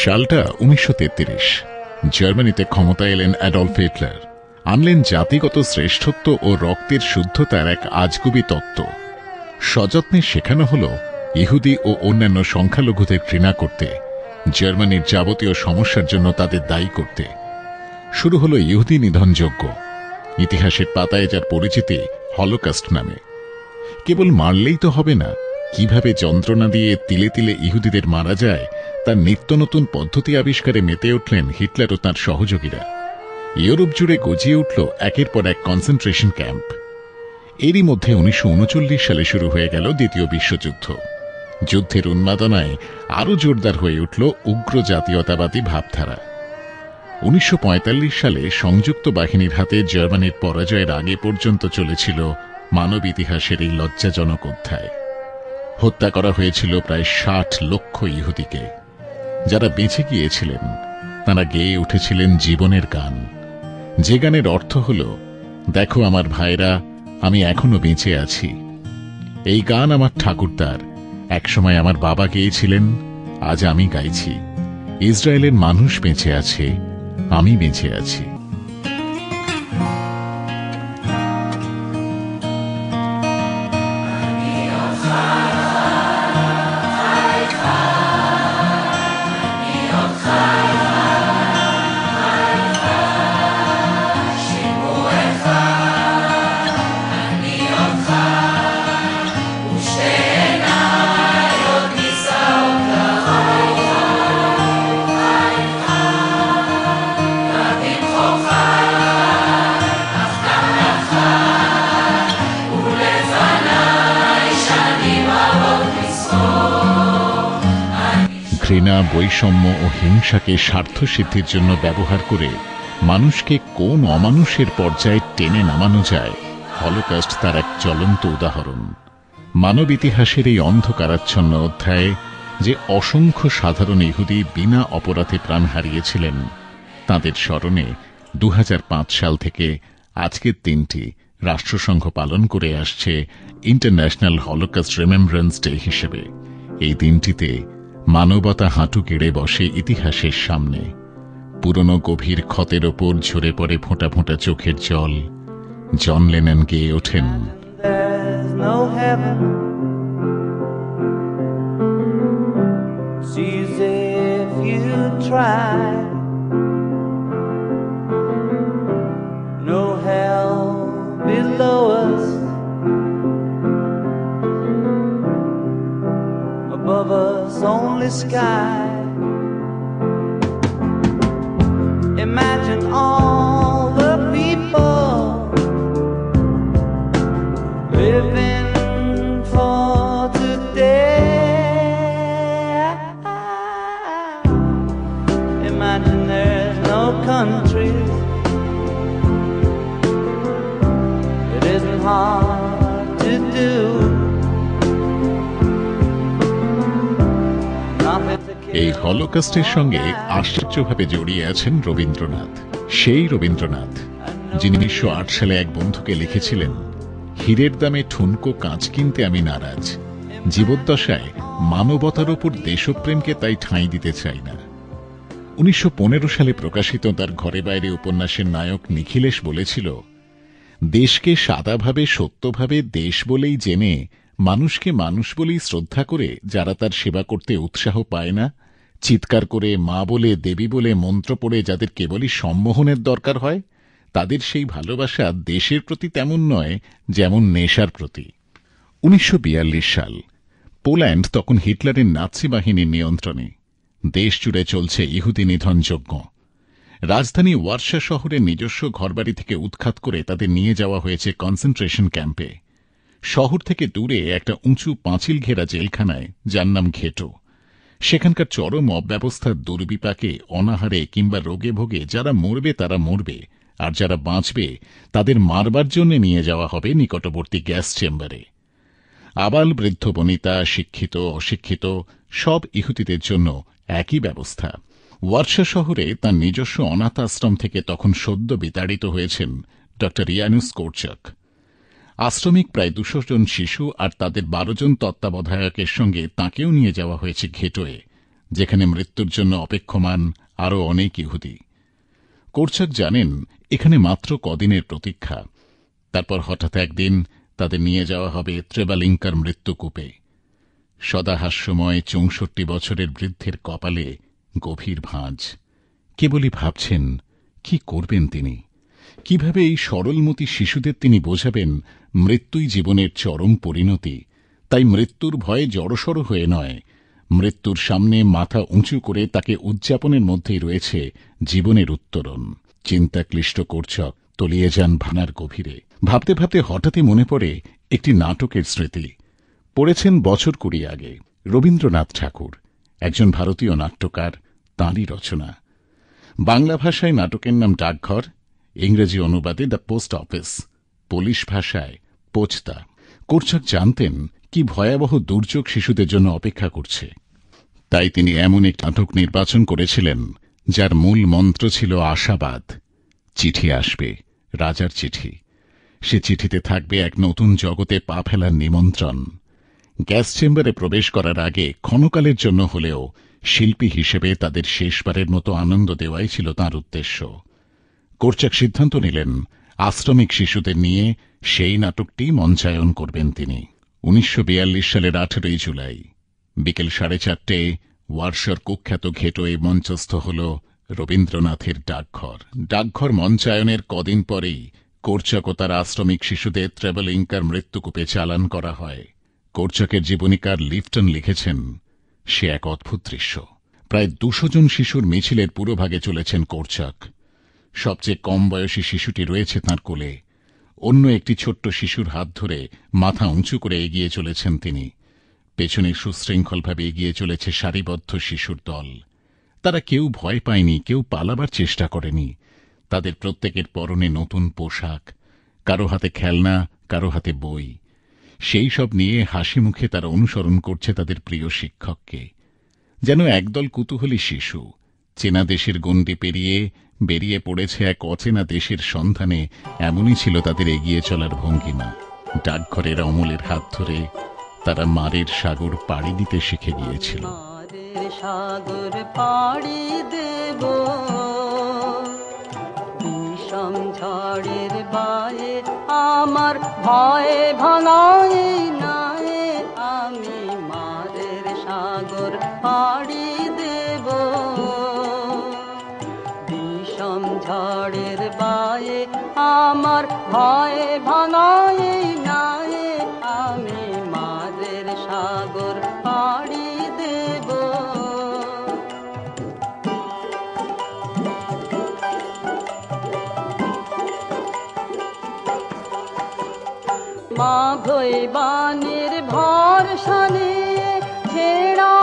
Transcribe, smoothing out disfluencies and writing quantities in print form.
সালটা 1933। জার্মানিতে ক্ষমতায় এলেন অ্যাডলফ হিটলার। আনলেন জাতিগত শ্রেষ্ঠত্ব ও রক্তের শুদ্ধতার এক আজগুবি তত্ত্ব। সযত্নে শেখানো হল ইহুদি ও অন্যান্য সংখ্যালঘুদের ঘৃণা করতে, জার্মানির যাবতীয় সমস্যার জন্য তাদের দায়ী করতে। শুরু হল ইহুদি নিধনযজ্ঞ, ইতিহাসের পাতায় যার পরিচিতি হলোকস্ট নামে। কেবল মারলেই তো হবে না, কিভাবে যন্ত্রণা দিয়ে তিলে তিলে ইহুদিদের মারা যায় তার নিত্য নতুন পদ্ধতি আবিষ্কারে মেতে উঠলেন হিটলার ও তাঁর সহযোগীরা। ইউরোপ জুড়ে গজিয়ে উঠল একের পর এক কনসেন্ট্রেশন ক্যাম্প। এরই মধ্যে 1939 সালে শুরু হয়ে গেল দ্বিতীয় বিশ্বযুদ্ধ। যুদ্ধের উন্মাদনায় আরও জোরদার হয়ে উঠল উগ্র জাতীয়তাবাদী ভাবধারা। 1945 সালে সংযুক্ত বাহিনীর হাতে জার্মানির পরাজয়ের আগে পর্যন্ত চলেছিল মানব ইতিহাসের এই লজ্জাজনক অধ্যায়। হত্যা করা হয়েছিল প্রায় 60 লক্ষ ইহুদিকে। যারা বেঁচে গিয়েছিলেন তারা গেয়ে উঠেছিলেন জীবনের গান, যে গানের অর্থ হল, দেখো আমার ভাইরা, আমি এখনো বেঁচে আছি। এই গান আমার ঠাকুরদার, একসময় আমার বাবা গেয়েছিলেন, আজ আমি গাইছি। ইসরায়েলের মানুষ বেঁচে আছে, আমি বেঁচে আছি। ঘৃণা, বৈষম্য ও হিংসাকে স্বার্থসিদ্ধির জন্য ব্যবহার করে মানুষকে কোন অমানুষের পর্যায়ে টেনে নামানো যায়, হলোকস্ট তার এক জ্বলন্ত উদাহরণ। মানব ইতিহাসের এই অন্ধকারাচ্ছন্ন অধ্যায়ে যে অসংখ্য সাধারণ ইহুদি বিনা অপরাধে প্রাণ হারিয়েছিলেন, তাঁদের স্মরণে 2005 সাল থেকে আজকের দিনটি রাষ্ট্রসংঘ পালন করে আসছে ইন্টারন্যাশনাল হলোকস্ট রিমেম্ব্রেন্স ডে হিসেবে। এই দিনটিতে মানবতা হাঁটু গেড়ে বসে ইতিহাসের সামনে। পুরনো গভীর ক্ষতের ওপর ঝরে পড়ে ফোঁটা ফোঁটা চোখের জল। জন লেনন গেয়ে ওঠেন, above us only sky. Imagine all the people living for today. Imagine there's no countries. It isn't hard to do. এই হলোকস্টের সঙ্গে আশ্চর্যভাবে জড়িয়ে আছেন রবীন্দ্রনাথ। সেই রবীন্দ্রনাথ যিনি 1908 সালে এক বন্ধুকে লিখেছিলেন, হীরের দামে ঠুনকো কাঁচ কিনতে আমি নারাজ, জীবদ্দশায় মানবতার ওপর দেশপ্রেমকে তাই ঠাঁই দিতে চাই না। 1915 সালে প্রকাশিত তার ঘরে বাইরে উপন্যাসের নায়ক নিখিলেশ বলেছিল, দেশকে সাদাভাবে সত্যভাবে দেশ বলেই জেনে মানুষকে মানুষ বলেই শ্রদ্ধা করে যারা তার সেবা করতে উৎসাহ পায় না, চিৎকার করে মা বলে দেবী বলে মন্ত্র পড়ে যাদের কেবলই সম্মোহনের দরকার হয়, তাদের সেই ভালোবাসা দেশের প্রতি তেমন নয় যেমন নেশার প্রতি। 1942 সাল, পোল্যান্ড তখন হিটলারের নাৎসি বাহিনীর নিয়ন্ত্রণে। দেশ জুড়ে চলছে ইহুদি নিধনযজ্ঞ। রাজধানী ওয়ার্সা শহরের নিজস্ব ঘরবাড়ি থেকে উৎখাত করে তাদের নিয়ে যাওয়া হয়েছে কনসেন্ট্রেশন ক্যাম্পে। শহর থেকে দূরে একটা উঁচু পাঁচিল ঘেরা জেলখানায়, যার নাম ঘেটো। সেখানকার চরম অব্যবস্থার দুর্বিপাকে, অনাহারে কিংবা রোগে ভোগে যারা মরবে তারা মরবে, আর যারা বাঁচবে তাদের মারবার জন্য নিয়ে যাওয়া হবে নিকটবর্তী গ্যাস চেম্বারে। আবাল বৃদ্ধ বনিতা, শিক্ষিত অশিক্ষিত সব ইহুদিদের জন্য একই ব্যবস্থা। ওয়ার্সা শহরে তার নিজস্ব অনাথ আশ্রম থেকে তখন সদ্য বিতাড়িত হয়েছেন ড. ইয়ানুস কোরচাক। আশ্রমিক প্রায় 200 জন শিশু আর তাদের 12 জন তত্ত্বাবধায়কের সঙ্গে তাঁকেও নিয়ে যাওয়া হয়েছে ঘেটোয়ে, যেখানে মৃত্যুর জন্য অপেক্ষমান আরও অনেক ইহুদি। কোরচাক জানেন এখানে মাত্র কদিনের প্রতীক্ষা, তারপর হঠাৎ একদিন তাদের নিয়ে যাওয়া হবে ত্রেবালিঙ্কার মৃত্যুকূপে। সদাহাস্যময় ৬৪ বছরের বৃদ্ধের কপালে গভীর ভাঁজ। কেবলই ভাবছেন কি করবেন তিনি, কিভাবে এই সরলমতি শিশুদের তিনি বোঝাবেন মৃত্যুই জীবনের চরম পরিণতি। তাই মৃত্যুর ভয়ে জড়সড় হয়ে নয়, মৃত্যুর সামনে মাথা উঁচু করে তাকে উদযাপনের মধ্যেই রয়েছে জীবনের উত্তরণ। চিন্তাক্লিষ্ট কোরচাক তলিয়ে যান ভাবনার গভীরে। ভাবতে ভাবতে হঠাৎই মনে পড়ে একটি নাটকের স্মৃতি। পড়েছেন বছর ২০ আগে। রবীন্দ্রনাথ ঠাকুর, একজন ভারতীয় নাট্যকার, তাঁরই রচনা। বাংলা ভাষায় নাটকের নাম ডাকঘর, ইংরেজি অনুবাদে দ্য পোস্ট অফিস, পোলিশ ভাষায় পোচতা। কোরচাক জানতেন কি ভয়াবহ দুর্যোগ শিশুদের জন্য অপেক্ষা করছে। তাই তিনি এমন এক নাটক নির্বাচন করেছিলেন যার মূল মন্ত্র ছিল আশাবাদ। চিঠি আসবে, রাজার চিঠি। সে চিঠিতে থাকবে এক নতুন জগতে পা ফেলার নিমন্ত্রণ। গ্যাস চেম্বারে প্রবেশ করার আগে ক্ষণকালের জন্য হলেও শিল্পী হিসেবে তাদের শেষবারের মতো আনন্দ দেওয়াই ছিল তাঁর উদ্দেশ্য। কোরচাক সিদ্ধান্ত নিলেন আশ্রমিক শিশুদের নিয়ে সেই নাটকটি মঞ্চায়ন করবেন তিনি। ১৯৪২ সালের ১৮ জুলাই বিকেল ৪:৩০ ওয়ারশার কুখ্যাত ঘেটোয় মঞ্চস্থ হল রবীন্দ্রনাথের ডাকঘর। ডাকঘর মঞ্চায়নের কদিন পরেই কোরচাক ও তার আশ্রমিক শিশুদের ত্রেবালিঙ্কার মৃত্যুকূপে চালান করা হয়। কোরচাকের জীবনীকার লিফটন লিখেছেন, সে এক অদ্ভুত দৃশ্য। প্রায় ২০০ জন শিশুর মিছিলের পুরোভাগে চলেছেন কোরচাক। সবচেয়ে কম বয়সী শিশুটি রয়েছে তাঁর কোলে। অন্য একটি ছোট্ট শিশুর হাত ধরে মাথা উঁচু করে এগিয়ে চলেছেন তিনি। পেছনে সুশৃঙ্খলভাবে এগিয়ে চলেছে সারিবদ্ধ শিশুর দল। তারা কেউ ভয় পায়নি, কেউ পালাবার চেষ্টা করেনি। তাদের প্রত্যেকের পরনে নতুন পোশাক, কারো হাতে খেলনা, কারো হাতে বই। সেই সব নিয়ে হাসি মুখে তারা অনুসরণ করছে তাদের প্রিয় শিক্ষককে। যেন একদল কুতূহলী শিশু চেনা দেশের গণ্ডি পেরিয়ে বেরিয়ে পড়েছে এক অচেনা দেশের সন্ধানে, এমনই ছিল তাদের এগিয়ে চলার ভঙ্গিমা। ডাকঘরের অমলের হাত ধরে তারা মারের সাগর পাড়ি দিতে শিখে গিয়েছিল। মারের সাগর পাড়ি দেব, বিষম ঝড়ের বায়ে আমার ভয়ে ভাঙায় নাই। আমি মারের সাগর পাড়ি দেব, বিষম ঝড়ের বায়ে আমার ভয়ে ভাঙায় নাই। আমি মারের সাগর পাড়ি দেব। মা ভৈবানের ভরসা নিয়ে ছেড়া